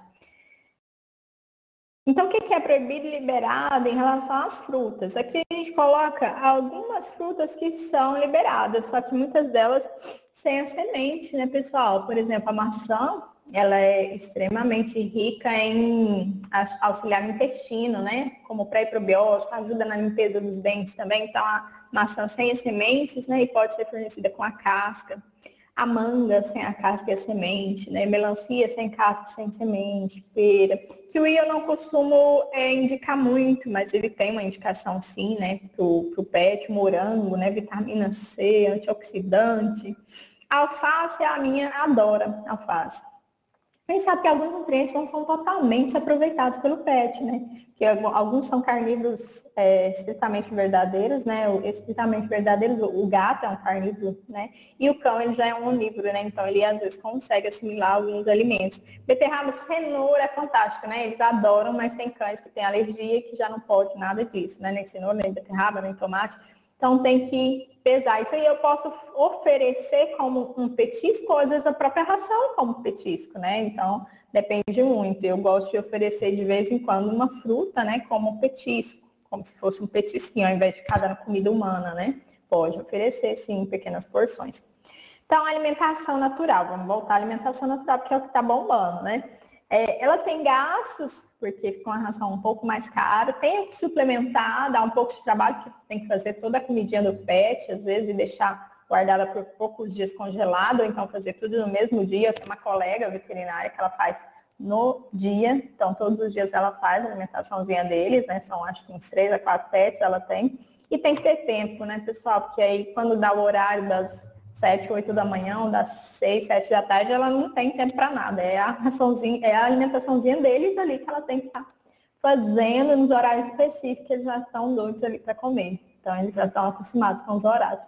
Então, o que é proibido e liberado em relação às frutas? Aqui a gente coloca algumas frutas que são liberadas, só que muitas delas sem a semente, né, pessoal? Por exemplo, a maçã, ela é extremamente rica em auxiliar no intestino, né? Como pré-probiótico, ajuda na limpeza dos dentes também. Então, a maçã sem as sementes, né? E pode ser fornecida com a casca. A manga sem a casca e a semente, né? Melancia sem casca e sem semente, pera. Kiwi eu não costumo indicar muito, mas ele tem uma indicação sim, né? Pro pet, morango, né? Vitamina C, antioxidante. A alface, a minha adora alface. A gente sabe que alguns nutrientes não são totalmente aproveitados pelo pet, né? Que alguns são carnívoros estritamente verdadeiros, né? Estritamente verdadeiros, o gato é um carnívoro, né? E o cão, ele já é um onívoro, né? Então, ele às vezes consegue assimilar alguns alimentos. Beterraba, cenoura é fantástico, né? Eles adoram, mas tem cães que têm alergia que já não pode nada disso, né? Nem cenoura, nem beterraba, nem tomate. Então, tem que pesar. Isso aí eu posso oferecer como um petisco, ou às vezes a própria ração como petisco, né? Então, depende muito. Eu gosto de oferecer de vez em quando uma fruta, né? Como petisco, como se fosse um petisquinho, ao invés de cada comida humana, né? Pode oferecer, sim, em pequenas porções. Então, alimentação natural. Vamos voltar à alimentação natural, porque é o que está bombando, né? Ela tem gastos, porque fica uma ração um pouco mais cara, tem que suplementar, dá um pouco de trabalho, que tem que fazer toda a comidinha do pet, às vezes, e deixar guardada por poucos dias congelada, ou então fazer tudo no mesmo dia. Eu tenho uma colega veterinária que ela faz no dia, então todos os dias ela faz a alimentaçãozinha deles, né? São acho que uns 3 a 4 pets ela tem. E tem que ter tempo, né, pessoal? Porque aí quando dá o horário das 7, 8 da manhã, ou das 6, 7 da tarde, ela não tem tempo para nada. É a raçãozinha, é a alimentaçãozinha deles ali que ela tem que estar fazendo nos horários específicos, eles já estão doidos ali para comer. Então, eles já estão acostumados com os horários.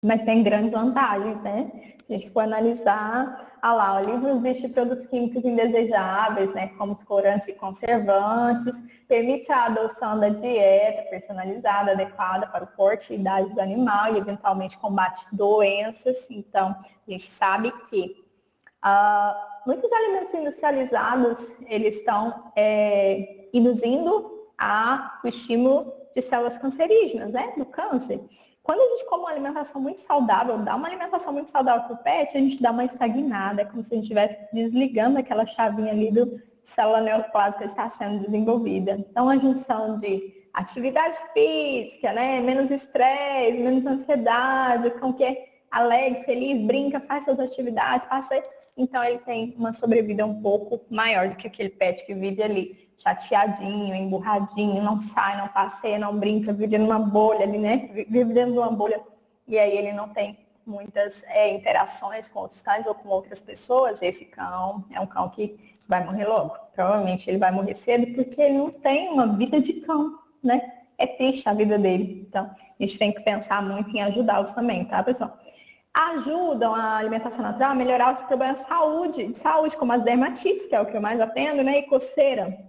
Mas tem grandes vantagens, né? Se a gente for analisar, lá, o livro de produtos químicos indesejáveis, né? Como os corantes e conservantes, permite a adoção da dieta personalizada, adequada para o porte e idade do animal e, eventualmente, combate doenças. Então, a gente sabe que muitos alimentos industrializados, eles estão induzindo o estímulo de células cancerígenas, né? Do câncer. Quando a gente come uma alimentação muito saudável, dá uma alimentação muito saudável para o pet, a gente dá uma estagnada, é como se a gente estivesse desligando aquela chavinha ali do célula neoplásica que está sendo desenvolvida. Então, a junção de atividade física, né, menos estresse, menos ansiedade, com que é alegre, feliz, brinca, faz suas atividades, passa. Então, ele tem uma sobrevida um pouco maior do que aquele pet que vive ali chateadinho, emburradinho, não sai, não passeia, não brinca, vive numa bolha ali, né? Vive dentro de uma bolha e aí ele não tem muitas interações com outros cães ou com outras pessoas. Esse cão é um cão que vai morrer logo. Provavelmente ele vai morrer cedo porque ele não tem uma vida de cão, né? É triste a vida dele. Então, a gente tem que pensar muito em ajudá-los também, tá, pessoal? Ajudam a alimentação natural a melhorar os problemas de saúde, como as dermatites, que é o que eu mais atendo, né? E coceira.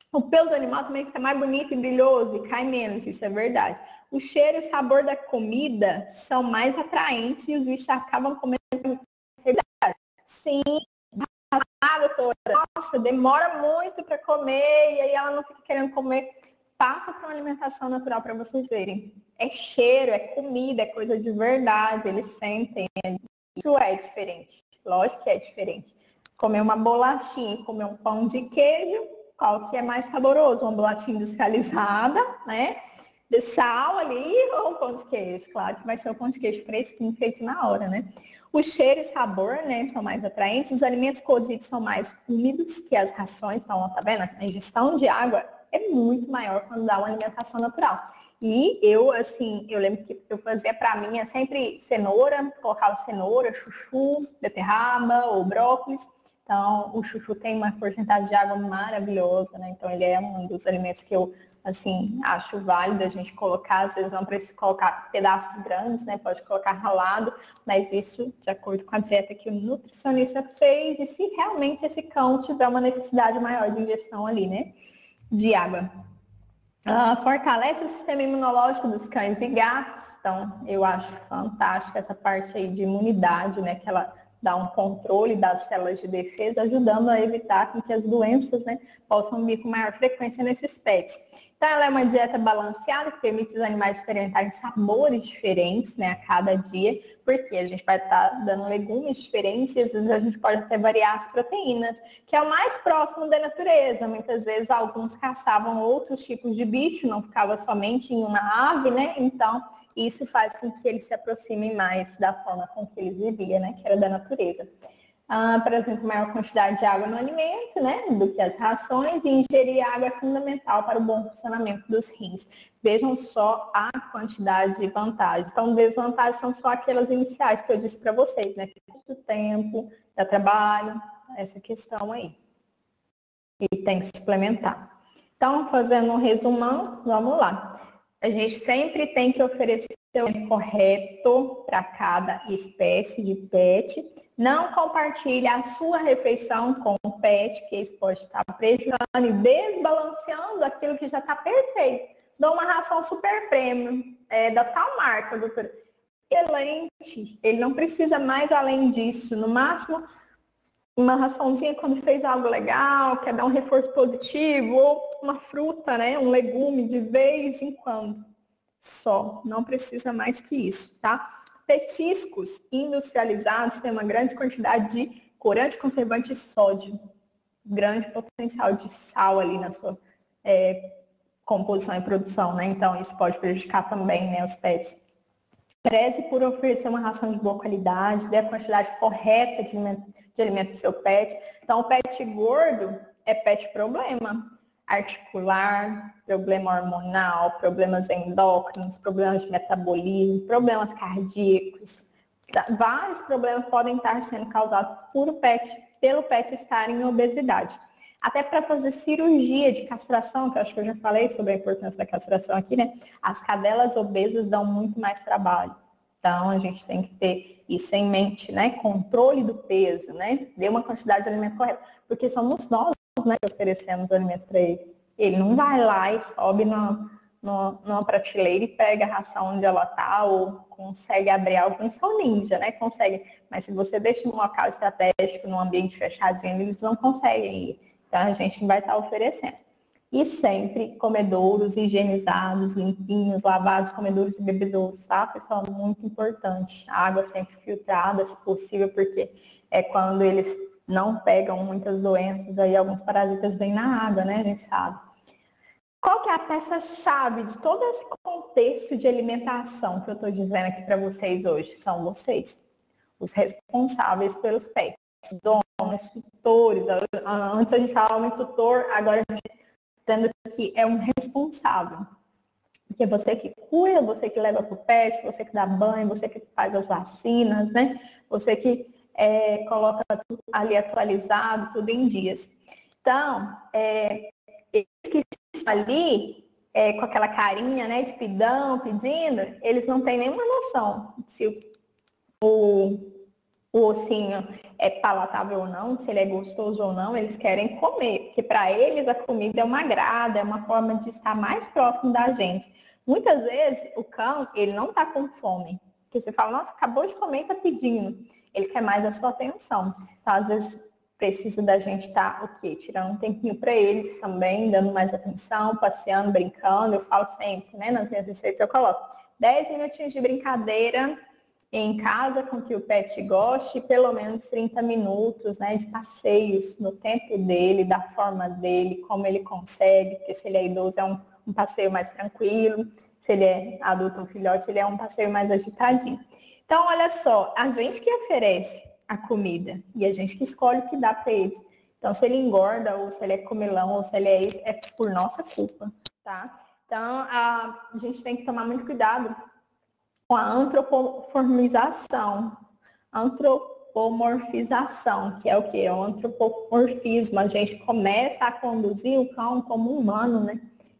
O pelo do animal também fica mais bonito e brilhoso e cai menos, isso é verdade. O cheiro e o sabor da comida são mais atraentes e os bichos acabam comendo. Sim, doutora. Nossa, demora muito para comer e aí ela não fica querendo comer. Passa para uma alimentação natural para vocês verem. É cheiro, é comida, é coisa de verdade, eles sentem. Isso é diferente. Lógico que é diferente. Comer uma bolachinha e comer um pão de queijo, qual que é mais saboroso? Uma bolachinha industrializada, né? De sal ali, ou um pão de queijo? Claro que vai ser o pão de queijo fresquinho, feito na hora, né? O cheiro e sabor, né, são mais atraentes. Os alimentos cozidos são mais úmidos que as rações. Então, tá vendo? A ingestão de água é muito maior quando dá uma alimentação natural. E eu, assim, eu lembro que eu fazia para mim sempre cenoura, colocava cenoura, chuchu, beterraba ou brócolis. Então, o chuchu tem uma porcentagem de água maravilhosa, né? Então, ele é um dos alimentos que eu, assim, acho válido a gente colocar. Às vezes não precisa colocar pedaços grandes, né? Pode colocar ralado, mas isso de acordo com a dieta que o nutricionista fez e se realmente esse cão tiver uma necessidade maior de ingestão ali, né? De água. Fortalece o sistema imunológico dos cães e gatos. Então, eu acho fantástica essa parte aí de imunidade, né? Que ela dá um controle das células de defesa, ajudando a evitar que as doenças, né, possam vir com maior frequência nesses pets. Então, ela é uma dieta balanceada que permite os animais experimentarem sabores diferentes, né, a cada dia, porque a gente vai estar dando legumes diferentes e às vezes a gente pode até variar as proteínas, que é o mais próximo da natureza. Muitas vezes alguns caçavam outros tipos de bicho, não ficava somente em uma ave, né? Então, isso faz com que eles se aproximem mais da forma com que eles viviam, né, que era da natureza. Por exemplo, maior quantidade de água no alimento, né, do que as rações, e ingerir água é fundamental para o bom funcionamento dos rins. Vejam só a quantidade de vantagens. Então, desvantagens são só aquelas iniciais que eu disse para vocês, né, do tempo, dá trabalho, essa questão aí. E tem que suplementar. Então, fazendo um resumão, vamos lá. A gente sempre tem que oferecer o correto para cada espécie de pet. Não compartilhe a sua refeição com o pet, porque isso pode estar prejudicando e desbalanceando aquilo que já está perfeito. Dou uma ração super premium, da tal marca, doutora. Excelente. Ele não precisa mais além disso. No máximo, uma raçãozinha quando fez algo legal, quer dar um reforço positivo, ou uma fruta, né? Um legume de vez em quando. Só, não precisa mais que isso, tá? Petiscos industrializados têm uma grande quantidade de corante, conservante e sódio. Grande potencial de sal ali na sua composição e produção, né? Então, isso pode prejudicar também, né, os pets. Preze por oferecer uma ração de boa qualidade, dê a quantidade correta de alimento para o seu pet. Então, o pet gordo é pet problema. Articular, problema hormonal, problemas endócrinos, problemas de metabolismo, problemas cardíacos. Vários problemas podem estar sendo causados pelo pet estar em obesidade. Até para fazer cirurgia de castração, que eu acho que eu já falei sobre a importância da castração aqui, né? As cadelas obesas dão muito mais trabalho. Então, a gente tem que ter isso em mente, né? Controle do peso, né? Dê uma quantidade de alimento correta. Porque somos nós, né, que oferecemos alimento para ele. Ele não vai lá e sobe numa prateleira e pega a ração onde ela está ou consegue abrir algo. Não são ninja, né? Consegue. Mas se você deixa num local estratégico, num ambiente fechadinho, eles não conseguem ir. Então, a gente vai estar oferecendo. E sempre comedouros higienizados, limpinhos, lavados, comedouros e bebedouros, tá, pessoal? Muito importante. A água sempre filtrada, se possível, porque é quando eles não pegam muitas doenças, aí alguns parasitas vêm na água, né? A gente sabe. Qual que é a peça-chave de todo esse contexto de alimentação que eu estou dizendo aqui para vocês hoje? São vocês, os responsáveis pelos pets, donos, tutores. Antes a gente falava em tutor, agora a gente entende que é um responsável. Porque é você que cuida, você que leva para o pet, você que dá banho, você que faz as vacinas, né? Você que coloca tudo ali atualizado, tudo em dias. Então, eles que estão ali com aquela carinha, né, de pidão, pedindo, eles não têm nenhuma noção se o ossinho é palatável ou não, se ele é gostoso ou não, eles querem comer, porque para eles a comida é uma grada, é uma forma de estar mais próximo da gente. Muitas vezes o cão, ele não está com fome, porque você fala, nossa, acabou de comer e está pedindo. Ele quer mais a sua atenção. Então, às vezes, precisa da gente estar, o quê? Tirando um tempinho para eles também, dando mais atenção, passeando, brincando. Eu falo sempre, né, nas minhas receitas, eu coloco 10 minutinhos de brincadeira em casa com que o pet goste, pelo menos 30 minutos, né, de passeios no tempo dele, da forma dele, como ele consegue, porque se ele é idoso é um passeio mais tranquilo, se ele é adulto ou filhote, ele é um passeio mais agitadinho. Então, olha só, a gente que oferece a comida e a gente que escolhe o que dá para eles. Então, se ele engorda, ou se ele é comilão, ou se ele é isso, é por nossa culpa, tá? Então, a gente tem que tomar muito cuidado com a antropomorfização, que é o quê? É o antropomorfismo. A gente começa a conduzir o cão como humano, né?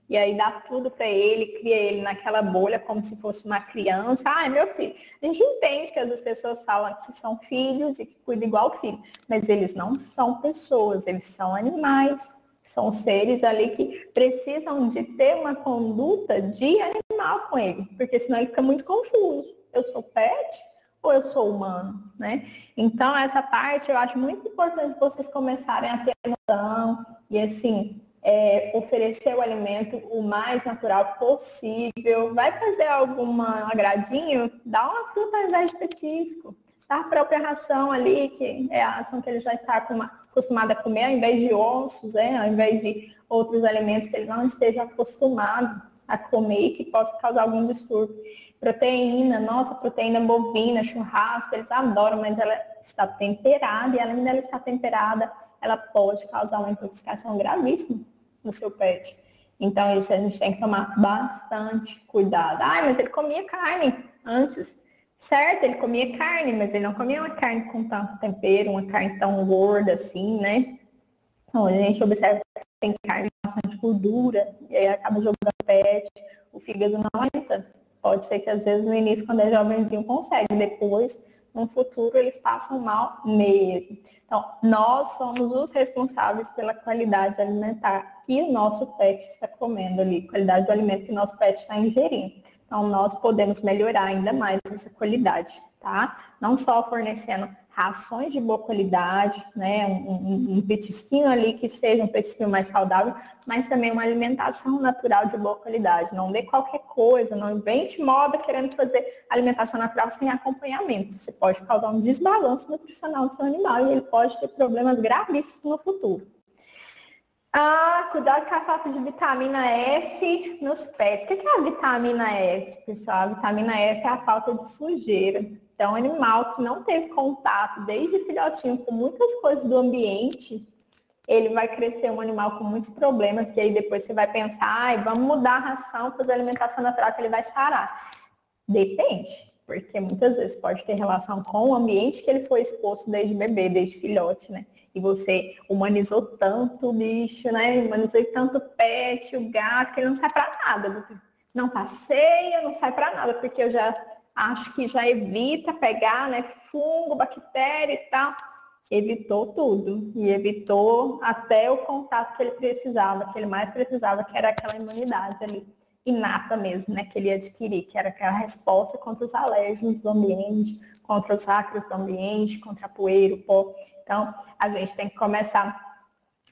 E aí dá tudo para ele, cria ele naquela bolha como se fosse uma criança. Ah, é meu filho. A gente entende que as pessoas falam que são filhos e que cuidam igual filho, mas eles não são pessoas, eles são animais. São seres ali que precisam de ter uma conduta de animal com ele, porque senão ele fica muito confuso. Eu sou pet ou eu sou humano, né? Então, essa parte eu acho muito importante vocês começarem a ter noção e, assim, oferecer o alimento o mais natural possível. Vai fazer algum agradinho? Dá uma fruta ao invés de petisco. Dá a própria ração ali, que é a ração que ele já está acostumado a comer, ao invés de ossos, ao invés de outros alimentos que ele não esteja acostumado a comer e que possa causar algum distúrbio. Proteína, nossa, proteína bovina, churrasco, eles adoram, mas ela está temperada e além dela estar temperada, ela pode causar uma intoxicação gravíssima no seu pet. Então, isso a gente tem que tomar bastante cuidado. Mas ele comia carne antes. Certo, ele comia carne, mas ele não comia uma carne com tanto tempero, uma carne tão gorda assim, né? Então, a gente observa que tem carne com bastante gordura, e aí acaba jogando pet, o fígado não aguenta. Pode ser que às vezes no início, quando é jovenzinho, consegue, depois, no futuro, eles passam mal mesmo. Então, nós somos os responsáveis pela qualidade alimentar que o nosso pet está comendo ali, qualidade do alimento que o nosso pet está ingerindo. Então, nós podemos melhorar ainda mais essa qualidade, tá? Não só fornecendo rações de boa qualidade, né? Um petisquinho ali que seja um petisquinho mais saudável, mas também uma alimentação natural de boa qualidade. Não dê qualquer coisa, não invente moda querendo fazer alimentação natural sem acompanhamento. Você pode causar um desbalanço nutricional do seu animal e ele pode ter problemas gravíssimos no futuro. Cuidado com a falta de vitamina S nos pets. O que é a vitamina S, pessoal? A vitamina S é a falta de sujeira. Então, animal que não teve contato desde filhotinho com muitas coisas do ambiente, ele vai crescer um animal com muitos problemas, que aí depois você vai pensar, vamos mudar a ração, fazer alimentação natural que ele vai sarar. Depende, porque muitas vezes pode ter relação com o ambiente que ele foi exposto desde bebê, desde filhote, né? E você humanizou tanto o bicho, né? Humanizei tanto o pet, o gato, que ele não sai para nada. Não passeia, não sai para nada, porque eu já acho que já evita pegar, né, fungo, bactéria e tal. Evitou tudo. E evitou até o contato que ele precisava, que ele mais precisava, que era aquela imunidade ali, inata mesmo, né, que ele ia adquirir, que era aquela resposta contra os alérgenos do ambiente, contra os ácaros do ambiente, contra a poeira, o pó. Então, a gente tem que começar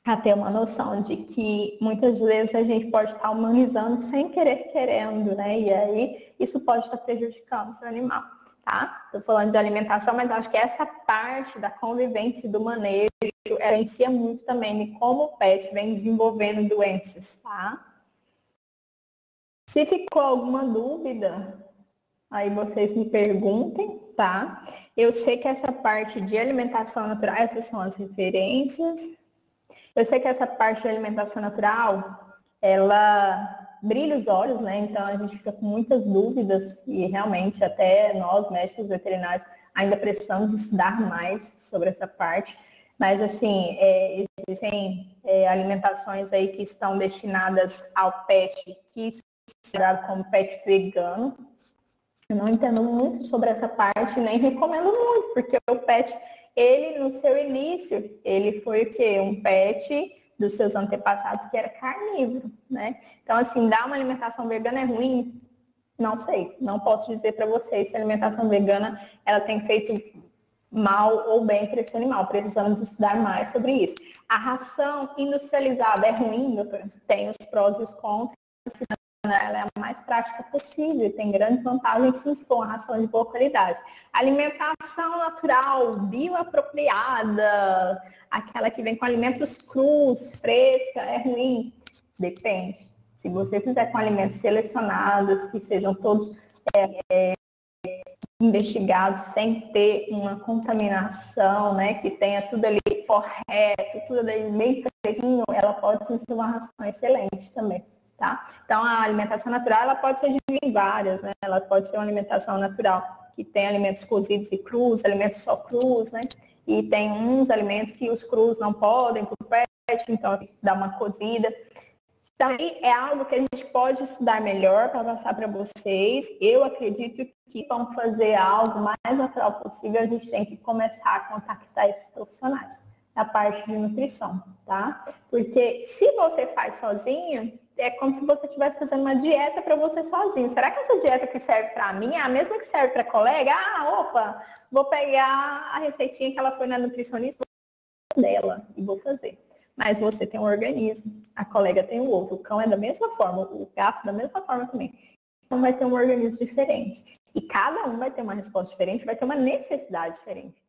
a ter uma noção de que muitas vezes a gente pode estar humanizando sem querer querendo, né? E aí isso pode estar prejudicando o seu animal, tá? Estou falando de alimentação, mas acho que essa parte da convivência e do manejo influencia muito também de como o pet vem desenvolvendo doenças, tá? Se ficou alguma dúvida, aí vocês me perguntem, tá? Eu sei que essa parte de alimentação natural, essas são as referências. Eu sei que essa parte de alimentação natural, ela brilha os olhos, né? Então a gente fica com muitas dúvidas e realmente até nós, médicos veterinários, ainda precisamos estudar mais sobre essa parte. Mas assim, existem alimentações aí que estão destinadas ao pet, que considerado como pet vegano. Eu não entendo muito sobre essa parte, nem recomendo muito, porque o pet, ele no seu início, ele foi o quê? Um pet dos seus antepassados que era carnívoro, né? Então, assim, dar uma alimentação vegana é ruim? Não sei, não posso dizer para vocês se a alimentação vegana, ela tem feito mal ou bem para esse animal. Precisamos estudar mais sobre isso. A ração industrializada é ruim, doutora? Tem os prós e os contras. Ela é a mais prática possível, tem grandes vantagens sim, se for uma ração de boa qualidade. Alimentação natural, bioapropriada, aquela que vem com alimentos crus, fresca, é ruim? Depende. Se você fizer com alimentos selecionados, que sejam todos investigados sem ter uma contaminação, né, que tenha tudo ali correto, tudo ali bem fresquinho, ela pode sim ser uma ração excelente também. Tá? Então, a alimentação natural ela pode ser dividida em várias, né? Ela pode ser uma alimentação natural que tem alimentos cozidos e crus, alimentos só crus, né? E tem uns alimentos que os crus não podem para o pet, então tem que dar uma cozida. Então, aí é algo que a gente pode estudar melhor para passar para vocês. Eu acredito que para fazer algo mais natural possível, a gente tem que começar a contactar esses profissionais da parte de nutrição, tá? Porque se você faz sozinho, é como se você estivesse fazendo uma dieta para você sozinho. Será que essa dieta que serve para mim é a mesma que serve para colega? Vou pegar a receitinha que ela foi na nutricionista dela e vou fazer. mas você tem um organismo, a colega tem o outro, o cão é da mesma forma, o gato da mesma forma também. Então vai ter um organismo diferente. E cada um vai ter uma resposta diferente, vai ter uma necessidade diferente.